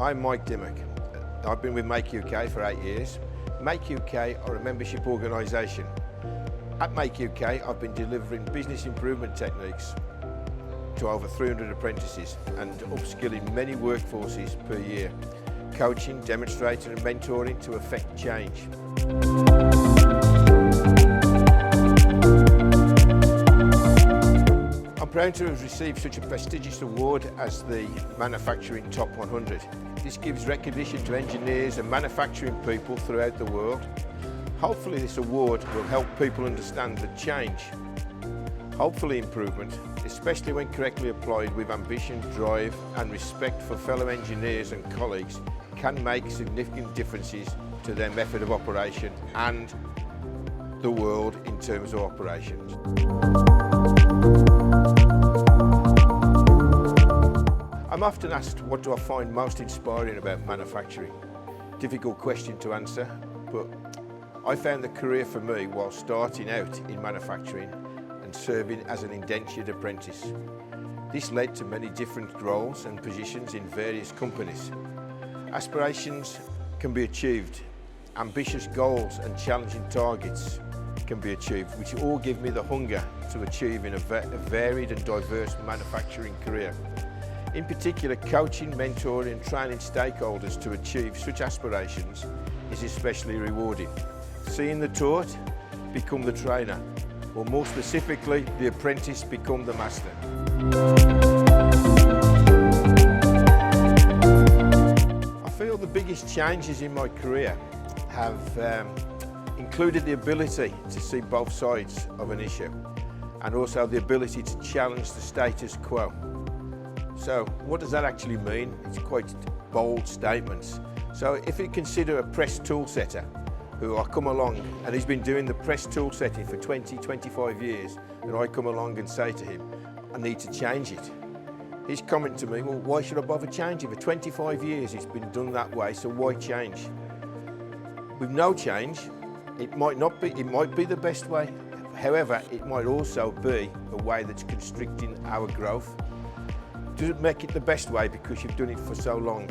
I'm Mike Dimmack. I've been with Make UK for 8 years. Make UK are a membership organisation. At Make UK, I've been delivering business improvement techniques to over 300 apprentices and upskilling many workforces per year, coaching, demonstrating and mentoring to effect change. I'm proud to have received such a prestigious award as the Manufacturing Top 100. This gives recognition to engineers and manufacturing people throughout the world. Hopefully this award will help people understand that change, hopefully improvement, especially when correctly applied with ambition, drive and respect for fellow engineers and colleagues, can make significant differences to their method of operation and the world in terms of operations. I'm often asked, what do I find most inspiring about manufacturing? Difficult question to answer, but I found the career for me while starting out in manufacturing and serving as an indentured apprentice. This led to many different roles and positions in various companies. Aspirations can be achieved, ambitious goals and challenging targets can be achieved, which all give me the hunger to achieve in a varied and diverse manufacturing career. In particular, coaching, mentoring and training stakeholders to achieve such aspirations is especially rewarding. Seeing the taught become the trainer, or more specifically, the apprentice become the master. I feel the biggest changes in my career have included the ability to see both sides of an issue and also the ability to challenge the status quo. So what does that actually mean? It's quite bold statements. So if you consider a press tool setter who I come along and he's been doing the press tool setting for 20-25 years, and I come along and say to him, I need to change it. His comment to me, well, why should I bother changing? For 25 years it's been done that way, so why change? With no change, it might be the best way. However, it might also be a way that's constricting our growth. Doesn't make it the best way because you've done it for so long.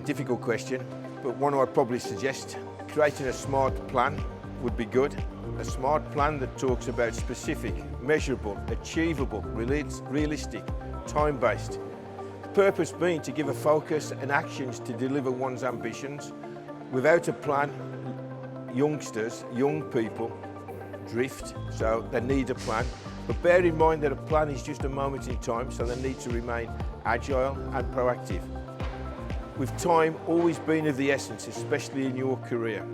Difficult question, but one I'd probably suggest. Creating a smart plan would be good. A smart plan that talks about specific, measurable, achievable, realistic, time-based. The purpose being to give a focus and actions to deliver one's ambitions. Without a plan, young people drift, so they need a plan. But bear in mind that a plan is just a moment in time, so they need to remain agile and proactive. With time always being of the essence, especially in your career.